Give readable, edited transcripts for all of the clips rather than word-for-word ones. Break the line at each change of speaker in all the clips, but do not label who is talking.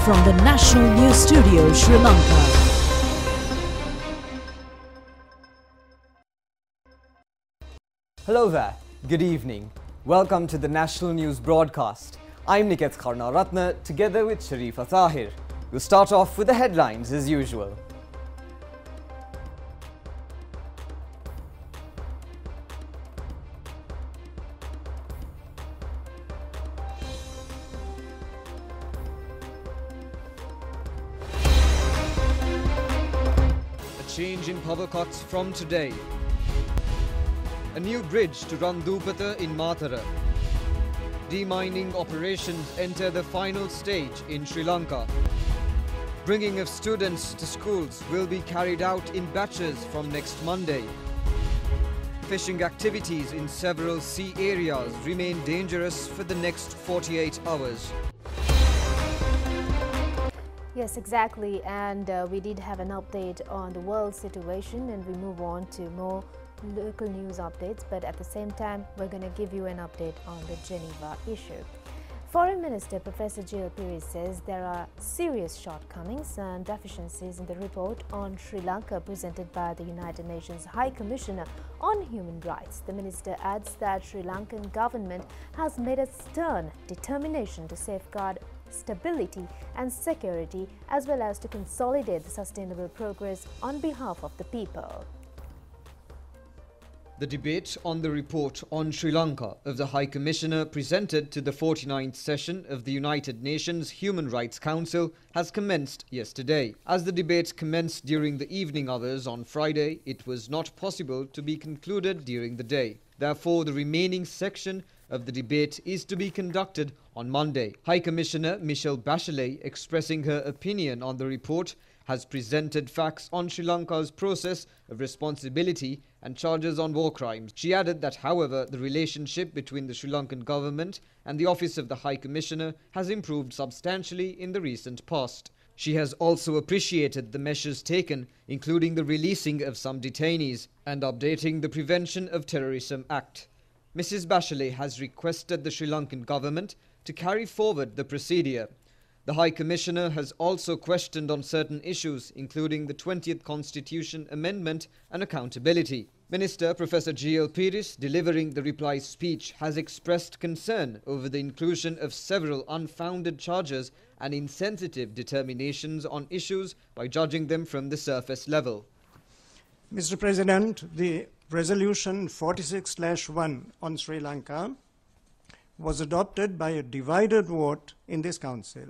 from the National News Studio, Sri Lanka.
Hello there, good evening. Welcome to the National News broadcast. I'm Niket Karnaratna together with Sharifa Tahir. We'll start off with the headlines as usual. Change in power cuts from today. A new bridge to Randupata in Matara. Demining operations enter the final stage in Sri Lanka. Bringing of students to schools will be carried out in batches from next Monday. Fishing activities in several sea areas remain dangerous for the next 48 hours.
Yes, exactly. And we did have an update on the world situation, and we move on to more local news updates. But at the same time, we're going to give you an update on the Geneva issue. Foreign Minister Professor J.L. Piri says there are serious shortcomings and deficiencies in the report on Sri Lanka presented by the United Nations High Commissioner on Human Rights. The minister adds that Sri Lankan government has made a stern determination to safeguard stability and security, as well as to consolidate the sustainable progress on behalf of the people.
The debate on the report on Sri Lanka of the High Commissioner presented to the 49th session of the United Nations Human Rights Council has commenced yesterday. As the debate commenced during the evening hours on Friday, it was not possible to be concluded during the day. Therefore, the remaining section of the debate is to be conducted on Monday. High Commissioner Michelle Bachelet, expressing her opinion on the report, has presented facts on Sri Lanka's process of responsibility and charges on war crimes. She added that, however, the relationship between the Sri Lankan government and the Office of the High Commissioner has improved substantially in the recent past. She has also appreciated the measures taken, including the releasing of some detainees and updating the Prevention of Terrorism Act. Mrs. Bachelet has requested the Sri Lankan government to carry forward the procedure. The High Commissioner has also questioned on certain issues, including the 20th Constitution Amendment and accountability. Minister Professor G.L. Piris, delivering the reply speech, has expressed concern over the inclusion of several unfounded charges and insensitive determinations on issues by judging them from the surface level.
Mr. President, the Resolution 46/1 on Sri Lanka was adopted by a divided vote in this Council.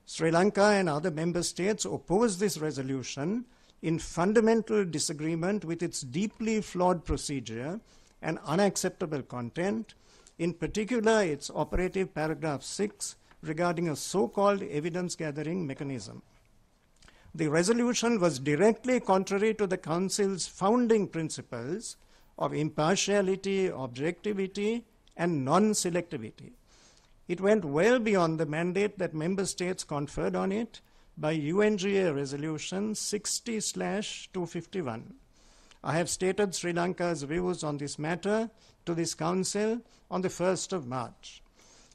Sri Lanka and other member states opposed this resolution in fundamental disagreement with its deeply flawed procedure and unacceptable content, in particular its operative paragraph 6 regarding a so-called evidence-gathering mechanism. The resolution was directly contrary to the Council's founding principles of impartiality, objectivity, and non-selectivity. It went well beyond the mandate that member states conferred on it by UNGA Resolution 60/251. I have stated Sri Lanka's views on this matter to this Council on the 1st of March.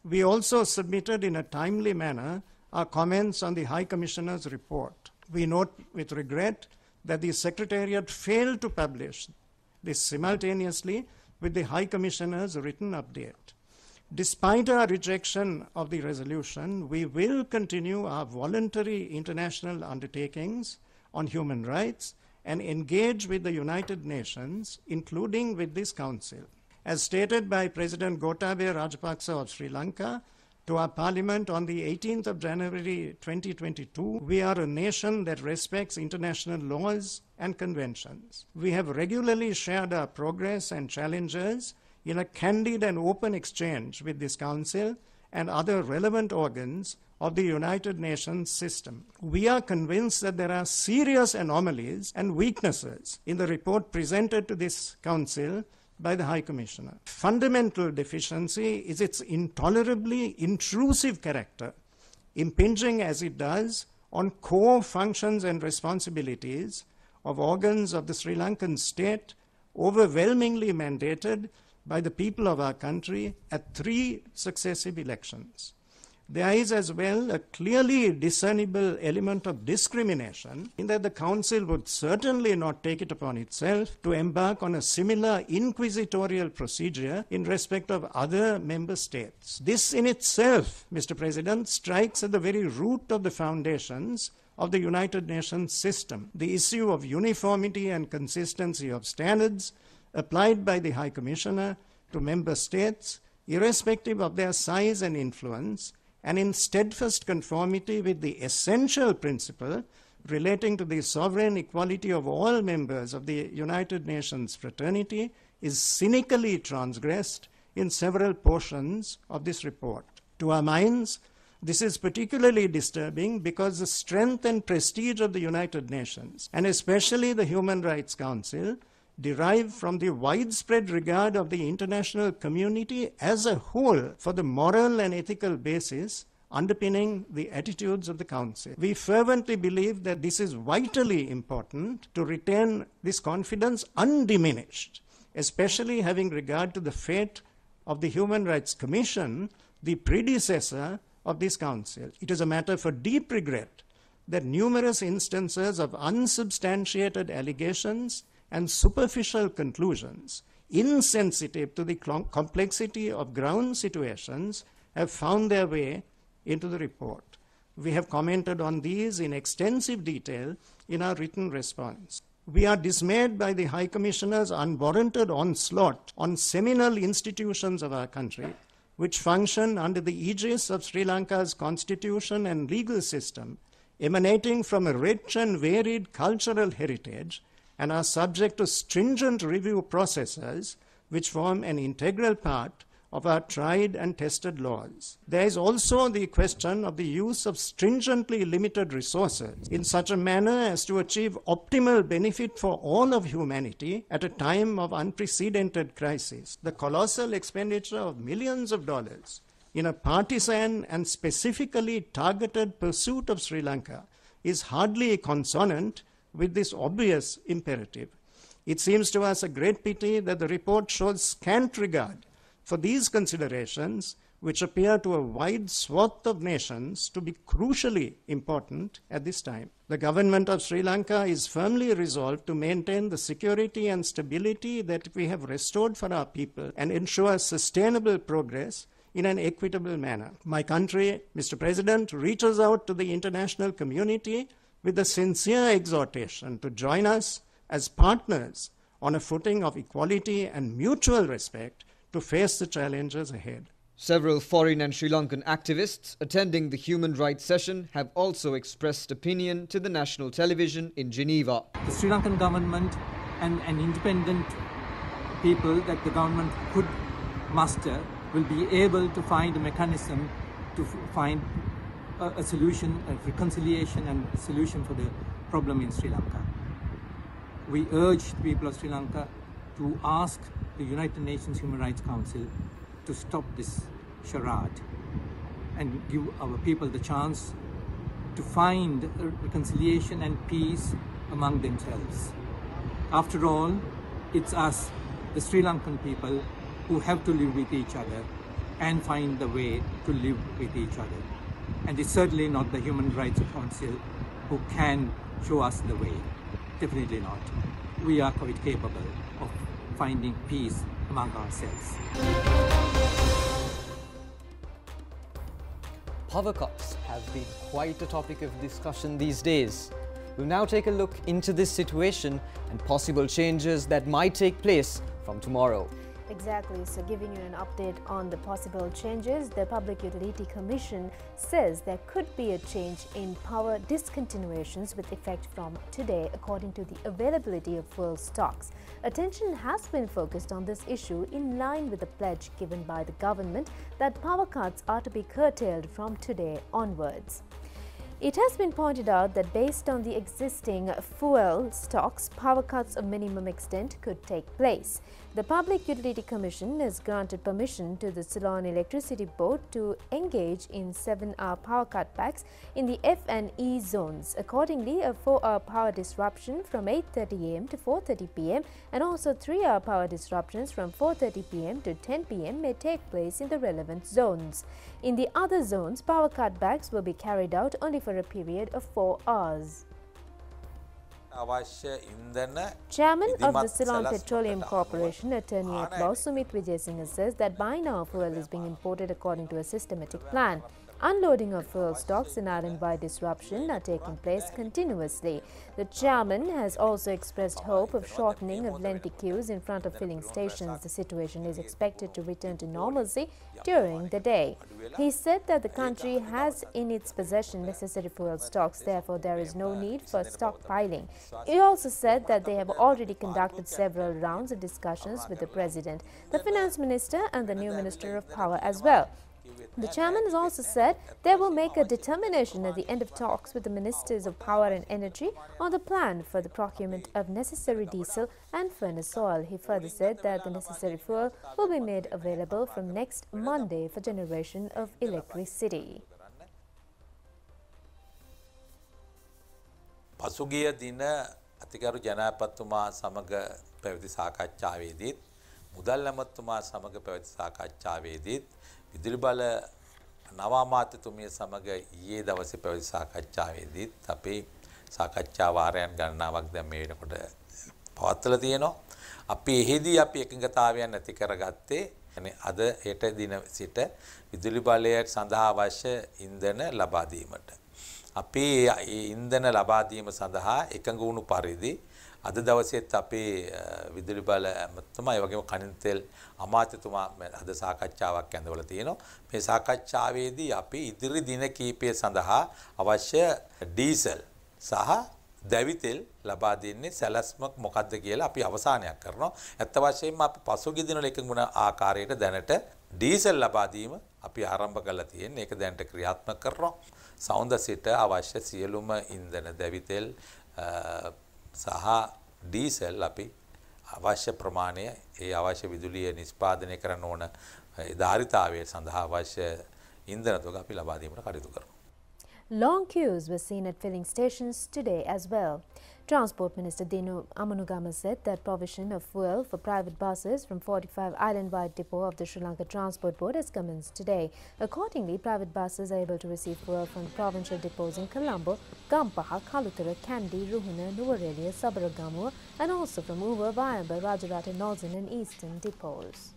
We also submitted in a timely manner our comments on the High Commissioner's report. We note with regret that the Secretariat failed to publish this simultaneously with the High Commissioner's written update. Despite our rejection of the resolution, we will continue our voluntary international undertakings on human rights and engage with the United Nations, including with this Council. As stated by President Gotabaya Rajapaksa of Sri Lanka to our Parliament on the 18th of January 2022, we are a nation that respects international laws and conventions. We have regularly shared our progress and challenges in a candid and open exchange with this Council and other relevant organs of the United Nations system. We are convinced that there are serious anomalies and weaknesses in the report presented to this Council by the High Commissioner. Fundamental deficiency is its intolerably intrusive character, impinging as it does on core functions and responsibilities of organs of the Sri Lankan state, overwhelmingly mandated by the people of our country at 3 successive elections. There is as well a clearly discernible element of discrimination in that the Council would certainly not take it upon itself to embark on a similar inquisitorial procedure in respect of other member states. This in itself, Mr. President, strikes at the very root of the foundations of the United Nations system. The issue of uniformity and consistency of standards applied by the High Commissioner to member states, irrespective of their size and influence, and in steadfast conformity with the essential principle relating to the sovereign equality of all members of the United Nations fraternity, is cynically transgressed in several portions of this report. To our minds, this is particularly disturbing because the strength and prestige of the United Nations, and especially the Human Rights Council, derive from the widespread regard of the international community as a whole for the moral and ethical basis underpinning the attitudes of the Council. We fervently believe that this is vitally important to retain this confidence undiminished, especially having regard to the fate of the Human Rights Commission, the predecessor of this Council. It is a matter for deep regret that numerous instances of unsubstantiated allegations and superficial conclusions, insensitive to the complexity of ground situations, have found their way into the report. We have commented on these in extensive detail in our written response. We are dismayed by the High Commissioner's unwarranted onslaught on seminal institutions of our country, which function under the aegis of Sri Lanka's constitution and legal system, emanating from a rich and varied cultural heritage, and are subject to stringent review processes which form an integral part of our tried and tested laws. There is also the question of the use of stringently limited resources in such a manner as to achieve optimal benefit for all of humanity at a time of unprecedented crisis. The colossal expenditure of millions of dollars in a partisan and specifically targeted pursuit of Sri Lanka is hardly consonant with this obvious imperative. It seems to us a great pity that the report shows scant regard for these considerations, which appear to a wide swath of nations to be crucially important at this time. The government of Sri Lanka is firmly resolved to maintain the security and stability that we have restored for our people and ensure sustainable progress in an equitable manner. My country, Mr. President, reaches out to the international community with a sincere exhortation to join us as partners on a footing of equality and mutual respect to face the challenges ahead.
Several foreign and Sri Lankan activists attending the human rights session have also expressed opinion to the national television in Geneva.
The Sri Lankan government and independent people that the government could muster will be able to find a mechanism to find a solution, a reconciliation and a solution for the problem in Sri Lanka. We urge the people of Sri Lanka to ask the United Nations Human Rights Council to stop this charade and give our people the chance to find a reconciliation and peace among themselves. After all, it's us, the Sri Lankan people, who have to live with each other and find the way to live with each other. And it's certainly not the Human Rights Council who can show us the way. Definitely not. We are quite capable of finding peace among ourselves.
Power cuts have been quite a topic of discussion these days. We'll now take a look into this situation and possible changes that might take place from tomorrow.
Exactly. So giving you an update on the possible changes, the Public Utility Commission says there could be a change in power discontinuations with effect from today according to the availability of fuel stocks. Attention has been focused on this issue in line with the pledge given by the government that power cuts are to be curtailed from today onwards. It has been pointed out that based on the existing fuel stocks, power cuts of minimum extent could take place. The Public Utility Commission has granted permission to the Ceylon Electricity Board to engage in 7-hour power cutbacks in the F and E zones. Accordingly, a 4-hour power disruption from 8:30 am to 4:30 pm and also 3-hour power disruptions from 4:30 pm to 10 pm may take place in the relevant zones. In the other zones, power cutbacks will be carried out only for a period of 4 hours. Chairman of the Ceylon Petroleum Corporation, Attorney at Law Sumit Vijayasinghe says that by now fuel is being imported according to a systematic plan. Unloading of fuel stocks and island-wide disruption are taking place continuously. The chairman has also expressed hope of shortening of lengthy queues in front of filling stations. The situation is expected to return to normalcy during the day. He said that the country has in its possession necessary fuel stocks, therefore there is no need for stockpiling. He also said that they have already conducted several rounds of discussions with the President, the Finance Minister and the new Minister of Power as well. The chairman has also said they will make a determination at the end of talks with the Ministers of Power and Energy on the plan for the procurement of necessary diesel and furnace oil. He further said that the necessary fuel will be made available from next Monday for generation of electricity.
පසුගිය දින අතිගරු ජනාධිපතිතුමා සමග පැවති සාකච්ඡාවේදීත් මුදල් ඇමතුමා සමග පැවති සාකච්ඡාවේදීත් විදුලි බල නව අමාත්‍යතුමිය සමග ඊයේ දවසේ පැවති සාකච්ඡාවේදීත් අපි සාකච්ඡා වාරයන් ගණනාවක් දැන් මේ වෙනකොට පවත්වලා තියෙනවා. අපි එහිදී අපි එකඟතාවයන් ඇති කරගත්තේ يعني අද හෙට දින සිට විදුලි බලය සඳහා අවශ්‍ය ඉන්ධන ලබා දීමට. අපි ඉන්ධන ලබා දීම සඳහා එකඟ වුණු පරිදි අද දවසේත් අපේ විදුලි බල ඇමතුමා ඒ වගේම කනින් තෙල් අමාත්‍යතුමා අද සාකච්ඡාවක් ඇඳවලා තියෙනවා. මේ සාකච්ඡාවේදී අපි ඉදිරි දින කීපය සඳහා අවශ්‍ය ඩීසල් සහ දැවි තෙල් ලබා දෙන්නේ සැලැස්මක් මොකක්ද කියලා අපි අවසානයක් කරනවා. ඇත්ත වශයෙන්ම අපි පසුගිය දිනවල එකඟ වුණ ආකාරයට දැනට ඩීසල් ලබා දීම අපි ආරම්භ කරලා තියෙන්නේ. ඒක දැනට ක්‍රියාත්මක කරනවා. සවුන්ද සිට අවශ්‍ය සියලුම ඉන්ධන දැවි තෙල් සහ ඩීසල් අපි අවශ්‍ය ප්‍රමාණය ඒ අවශ්‍ය විදුලිය නිෂ්පාදනය කරන්න ඕන ධාරිතාවය සඳහා අවශ්‍ය ඉන්ධන තොග අපි ලබා දීමට කටයුතු කරනවා.
Long queues were seen at filling stations today as well. Transport Minister Dinu Amanugama said that provision of fuel for private buses from 45 island-wide depot of the Sri Lanka Transport Board has commenced today. Accordingly, private buses are able to receive fuel from provincial depots in Colombo, Gampaha, Kalutara, Kandy, Ruhuna, Nuwara, Sabaragamuwa and also from Uva, Vayamba, Rajarata, Northern and Eastern depots.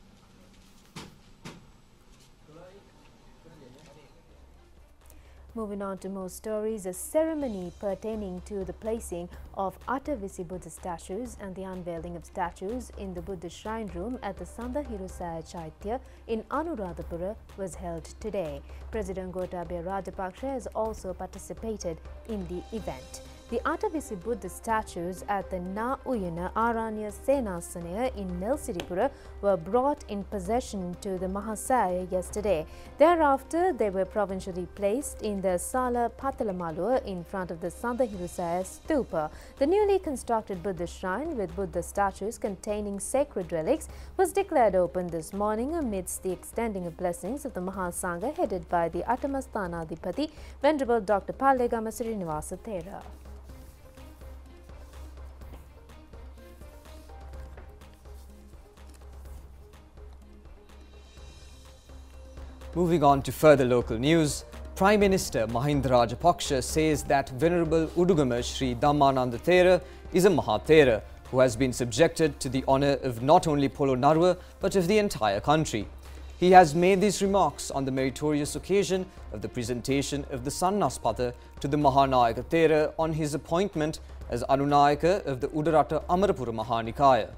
Moving on to more stories, a ceremony pertaining to the placing of Attavisi Buddha statues and the unveiling of statues in the Buddha Shrine Room at the Sanda Hirusaya Chaitya in Anuradhapura was held today. President Gotabaya Rajapaksa has also participated in the event. The Attavisi Buddha statues at the Na Uyana Aranya Senasanaya in Nelsiripura were brought in possession to the Mahasaya yesterday. Thereafter, they were provincially placed in the Sala Patalamalua in front of the Sanda Hirusaya Stupa. The newly constructed Buddha shrine with Buddha statues containing sacred relics was declared open this morning amidst the extending of blessings of the Mahasangha headed by the Attamasthanadipati, Venerable Dr. Pallegama Srinivasa Thera.
Moving on to further local news, Prime Minister Mahinda Rajapaksa says that Venerable Udugama Sri Dhammananda Thera is a Mahathera who has been subjected to the honour of not only Polo Narwa but of the entire country. He has made these remarks on the meritorious occasion of the presentation of the Sannaspata to the Mahanayaka Thera on his appointment as Anunayaka of the Udarata Amarapura Mahanikaya.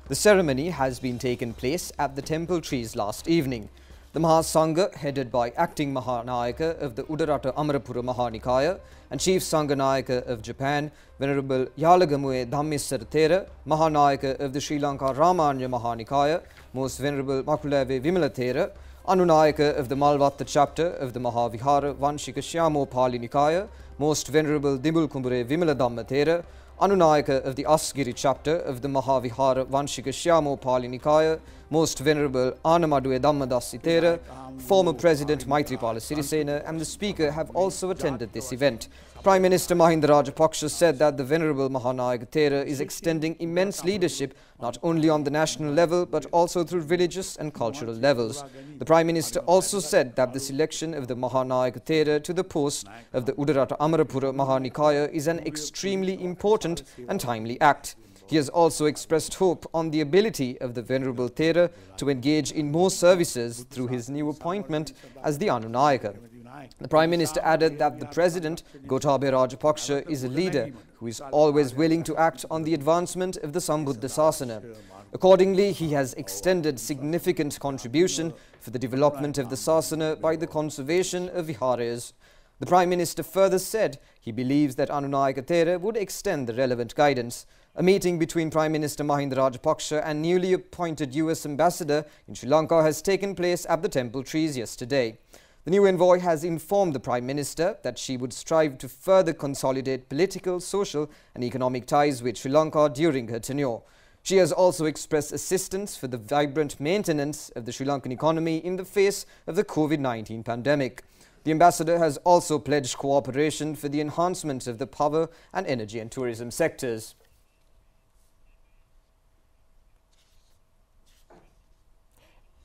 The ceremony has been taken place at the temple trees last evening. The Mahasangha, headed by acting Mahanayaka of the Udarata Amarapura Mahanikaya and Chief Sanghanayaka of Japan, Venerable Yalagamue Dhammisara Thera, Mahanayaka of the Sri Lanka Ramanya Mahanikaya, Most Venerable Makulave Vimala Thera, Anunayaka of the Malvatta chapter of the Mahavihara Vanshika Shyamo Pali Nikaya, Most Venerable Dimbul Kumbure Vimala Dhamma Thera, Anunayaka of the Asgiri chapter of the Mahavihara Vanshika Shyamo Pali Nikaya, Most Venerable Anamaduwe Dhammadasi Thera, former President Maithripala Sirisena and the Speaker have also attended this event. Prime Minister Mahinda Rajapaksa said that the Venerable Mahanayaka Thera is extending immense leadership not only on the national level but also through religious and cultural levels. The Prime Minister also said that the selection of the Mahanayaka Thera to the post of the Udarata Amarapura Mahanikaya is an extremely important and timely act. He has also expressed hope on the ability of the Venerable Thera to engage in more services through his new appointment as the Anunayaka. The Prime Minister added that the President, Gotabaya Rajapaksa, is a leader who is always willing to act on the advancement of the Sambuddha Sasana. Accordingly, he has extended significant contribution for the development of the Sasana by the conservation of viharas. The Prime Minister further said he believes that Anunayaka Thera would extend the relevant guidance. A meeting between Prime Minister Mahinda Rajapaksa and newly appointed US Ambassador in Sri Lanka has taken place at the Temple Trees yesterday. The new envoy has informed the Prime Minister that she would strive to further consolidate political, social and economic ties with Sri Lanka during her tenure. She has also expressed assistance for the vibrant maintenance of the Sri Lankan economy in the face of the COVID-19 pandemic. The ambassador has also pledged cooperation for the enhancement of the power and energy and tourism sectors.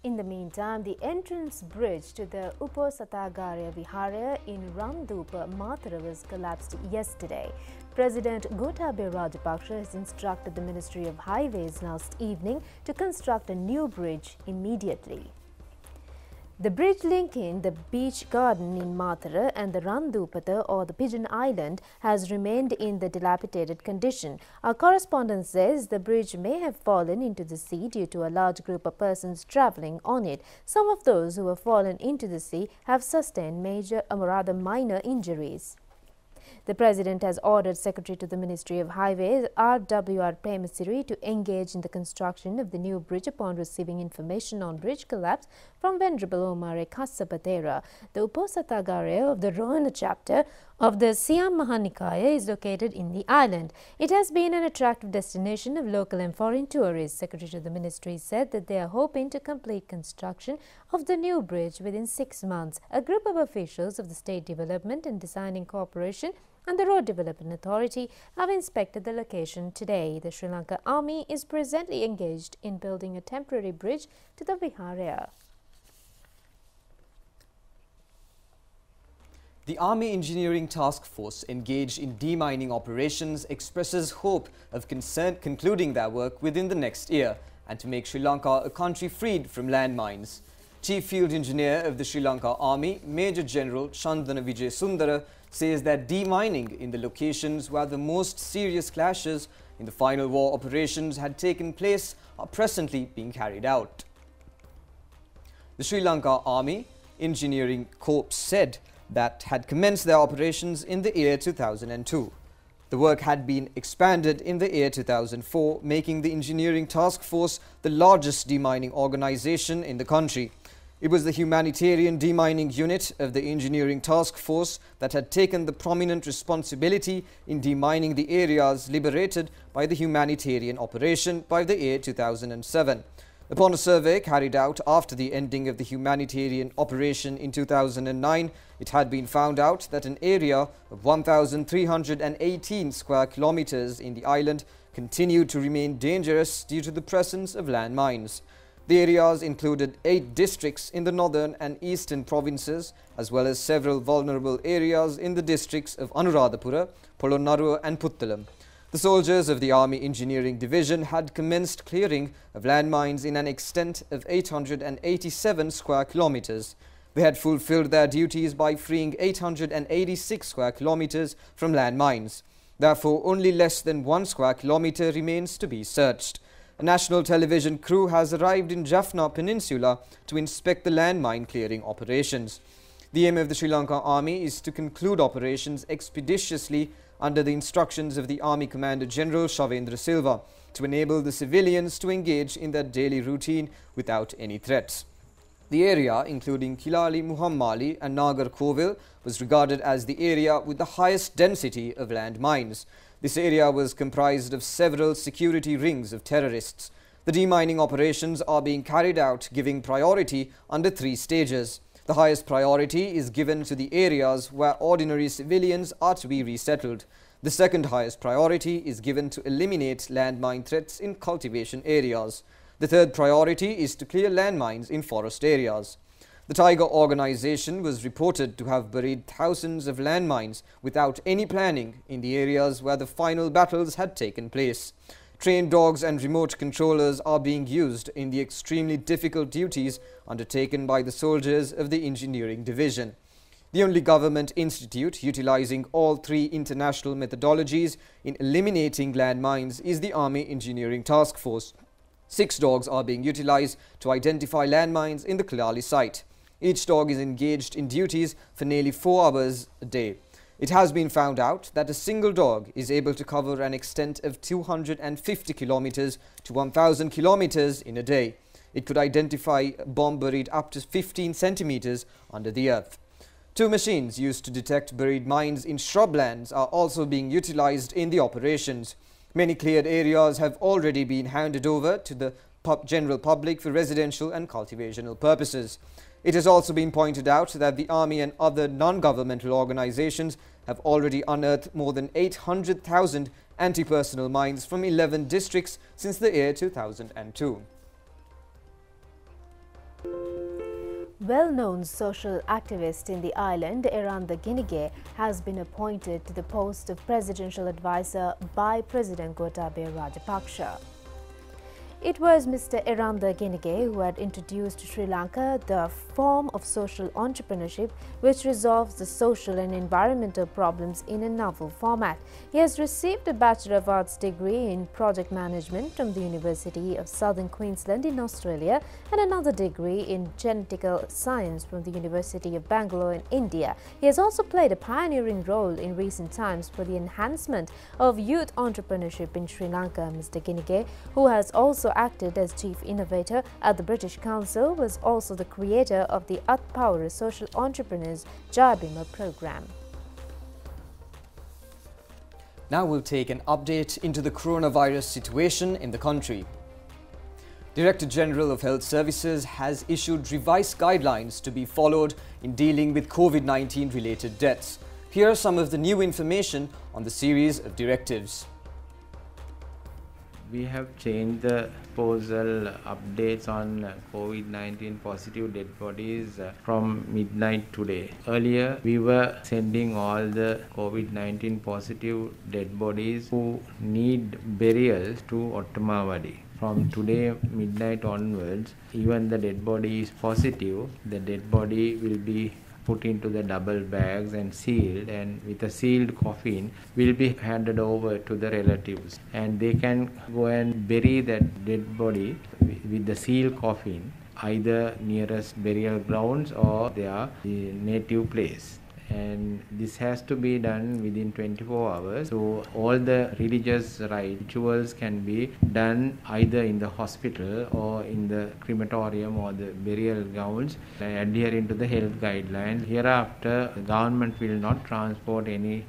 In the meantime, the entrance bridge to the Uposathagaraya Vihara in Ramdupa, Mathura was collapsed yesterday. President Gotabaya Rajapaksa has instructed the Ministry of Highways last evening to construct a new bridge immediately. The bridge linking the beach garden in Mathura and the Randupata or the Pigeon Island has remained in the dilapidated condition. Our correspondent says the bridge may have fallen into the sea due to a large group of persons travelling on it. Some of those who have fallen into the sea have sustained major or rather minor injuries. The President has ordered Secretary to the Ministry of Highways R.W.R. Premasiri to engage in the construction of the new bridge upon receiving information on bridge collapse from Venerable Omare Kassapa. The Uposathagaraya of the Rohana chapter of the Siam Mahanikaya is located in the island. It has been an attractive destination of local and foreign tourists. Secretary to the Ministry said that they are hoping to complete construction of the new bridge within 6 months. A group of officials of the State Development and Designing Corporation and the Road Development Authority have inspected the location today. The Sri Lanka Army is presently engaged in building a temporary bridge to the Vihara.
The Army Engineering Task Force engaged in demining operations expresses hope of concluding their work within the next year and to make Sri Lanka a country freed from landmines. Chief Field Engineer of the Sri Lanka Army, Major General Chandana Vijay Sundara, says that demining in the locations where the most serious clashes in the final war operations had taken place are presently being carried out. The Sri Lanka Army Engineering Corps said that had commenced their operations in the year 2002. The work had been expanded in the year 2004, making the Engineering Task Force the largest demining organization in the country. It was the humanitarian demining unit of the Engineering Task Force that had taken the prominent responsibility in demining the areas liberated by the humanitarian operation by the year 2007. Upon a survey carried out after the ending of the humanitarian operation in 2009, it had been found out that an area of 1,318 square kilometers in the island continued to remain dangerous due to the presence of landmines. The areas included 8 districts in the northern and eastern provinces, as well as several vulnerable areas in the districts of Anuradhapura, Polonnaruwa and Puttalam. The soldiers of the Army Engineering Division had commenced clearing of landmines in an extent of 887 square kilometers. They had fulfilled their duties by freeing 886 square kilometers from landmines. Therefore, only less than 1 square kilometer remains to be searched. A national television crew has arrived in Jaffna Peninsula to inspect the landmine clearing operations. The aim of the Sri Lanka Army is to conclude operations expeditiously under the instructions of the Army Commander General Shavendra Silva to enable the civilians to engage in their daily routine without any threats. The area, including Kilali, Muhammali and Nagarkovil, was regarded as the area with the highest density of landmines. This area was comprised of several security rings of terrorists. The demining operations are being carried out giving priority under 3 stages. The highest priority is given to the areas where ordinary civilians are to be resettled. The second highest priority is given to eliminate landmine threats in cultivation areas. The third priority is to clear landmines in forest areas. The Tiger organization was reported to have buried thousands of landmines without any planning in the areas where the final battles had taken place. Trained dogs and remote controllers are being used in the extremely difficult duties undertaken by the soldiers of the engineering division. The only government institute utilizing all 3 international methodologies in eliminating landmines is the Army Engineering Task Force. 6 dogs are being utilized to identify landmines in the Kilali site. Each dog is engaged in duties for nearly 4 hours a day. It has been found out that a single dog is able to cover an extent of 250 kilometers to 1,000 kilometers in a day. It could identify a bomb buried up to 15 centimeters under the earth. 2 machines used to detect buried mines in shrublands are also being utilized in the operations. Many cleared areas have already been handed over to the general public for residential and cultivational purposes. It has also been pointed out that the Army and other non-governmental organizations have already unearthed more than 800,000 anti-personnel mines from 11 districts since the year 2002.
Well-known social activist in the island, Rajapaksa, has been appointed to the post of presidential advisor by President Gotabaya Rajapaksa. It was Mr. Rajapaksa who had introduced to Sri Lanka the form of social entrepreneurship which resolves the social and environmental problems in a novel format. He has received a Bachelor of Arts degree in Project Management from the University of Southern Queensland in Australia and another degree in Genetical Science from the University of Bangalore in India. He has also played a pioneering role in recent times for the enhancement of youth entrepreneurship in Sri Lanka. Mr. Rajapaksa, who has also acted as Chief Innovator at the British Council, was also the creator of the Earth Power Social Entrepreneurs Jayabima program.
Now we'll take an update into the coronavirus situation in the country. Director General of Health Services has issued revised guidelines to be followed in dealing with COVID-19 related deaths. Here are some of the new information on the series of directives.
We have changed the proposal updates on COVID-19 positive dead bodies from midnight today. Earlier, we were sending all the COVID-19 positive dead bodies who need burial to Ottamawadi. From today midnight onwards, even the dead body is positive, the dead body will be put into the double bags and sealed, and with a sealed coffin will be handed over to the relatives, and they can go and bury that dead body with the sealed coffin either nearest burial grounds or their native place. And this has to be done within 24 hours. So all the religious rituals can be done either in the hospital or in the crematorium or the burial grounds, adhering to the health guidelines. Hereafter, the government will not transport any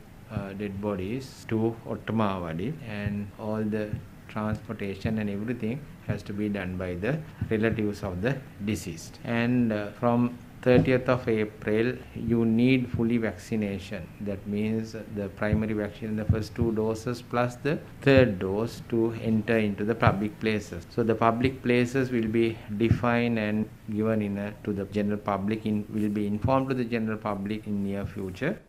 dead bodies to Ottamawadi, and all the transportation and everything has to be done by the relatives of the deceased. And from 30th of April, you need fully vaccination. That means the primary vaccine, the first 2 doses plus the 3rd dose to enter into the public places. So the public places will be defined and given to the general public, will be informed to the general public in near future.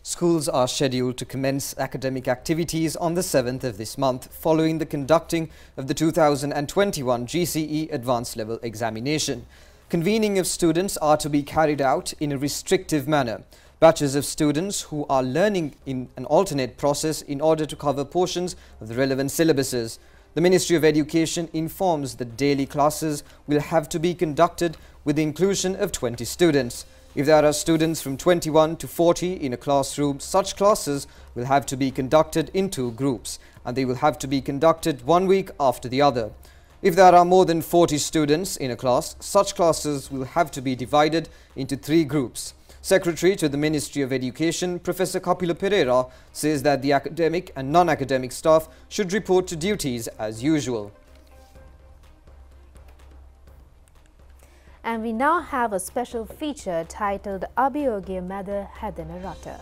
Schools are scheduled to commence academic activities on the 7th of this month following the conducting of the 2021 GCE Advanced Level Examination. Convening of students are to be carried out in a restrictive manner. Batches of students who are learning in an alternate process in order to cover portions of the relevant syllabuses. The Ministry of Education informs that daily classes will have to be conducted with the inclusion of 20 students. If there are students from 21 to 40 in a classroom, such classes will have to be conducted in 2 groups, and they will have to be conducted one week after the other. If there are more than 40 students in a class, such classes will have to be divided into 3 groups. Secretary to the Ministry of Education, Professor Kapila Pereira, says that the academic and non-academic staff should report to duties as usual.
And we now have a special feature titled Abhiyogya Mada Hadana Rata.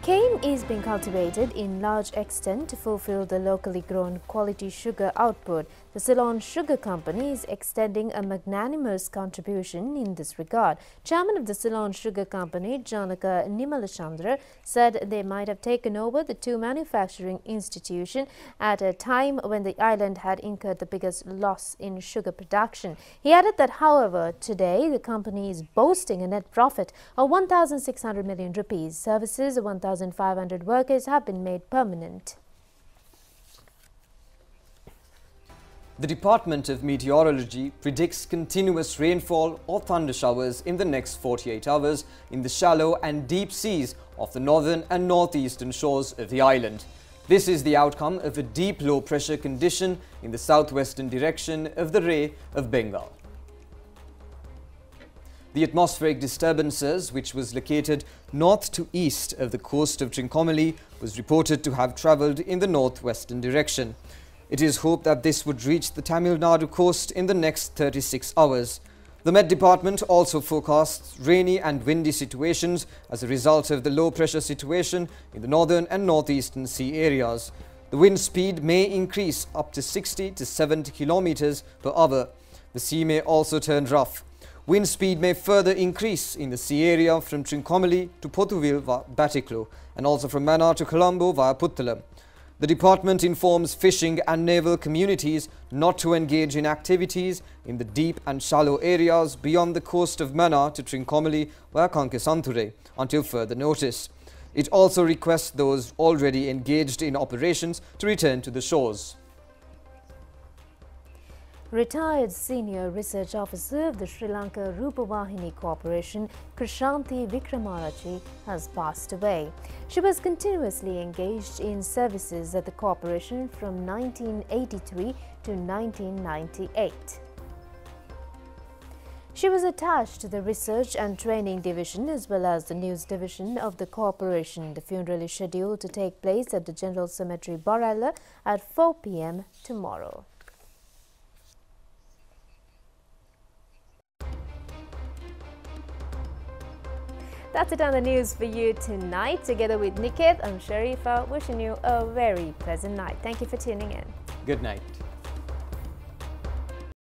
Cane is being cultivated in large extent to fulfill the locally grown quality sugar output. The Ceylon Sugar Company is extending a magnanimous contribution in this regard. Chairman of the Ceylon Sugar Company, Janaka Nimalashandra, said they might have taken over the 2 manufacturing institutions at a time when the island had incurred the biggest loss in sugar production. He added that, however, today the company is boasting a net profit of 1,600 million rupees. Services of 1,500 workers have been made permanent.
The Department of Meteorology predicts continuous rainfall or thunder showers in the next 48 hours in the shallow and deep seas of the northern and northeastern shores of the island. This is the outcome of a deep low pressure condition in the southwestern direction of the Ray of Bengal. The atmospheric disturbances, which was located north to east of the coast of Trincomalee, was reported to have travelled in the northwestern direction. It is hoped that this would reach the Tamil Nadu coast in the next 36 hours. The Met Department also forecasts rainy and windy situations as a result of the low pressure situation in the northern and northeastern sea areas. The wind speed may increase up to 60 to 70 kilometers per hour. The sea may also turn rough. Wind speed may further increase in the sea area from Trincomalee to Potuvil via Batiklo and also from Mannar to Colombo via Puttalam. The department informs fishing and naval communities not to engage in activities in the deep and shallow areas beyond the coast of Mannar to Trincomalee via Kankesanture until further notice. It also requests those already engaged in operations to return to the shores.
Retired Senior Research Officer of the Sri Lanka Rupavahini Corporation, Krishanti Wickramarachchi, has passed away. She was continuously engaged in services at the corporation from 1983 to 1998. She was attached to the Research and Training Division as well as the News Division of the corporation. The funeral is scheduled to take place at the General Cemetery, Barala at 4 p.m. tomorrow. That's it on the news for you tonight. Together with Niket, I'm Sharifa, wishing you a very pleasant night. Thank you for tuning in.
Good night.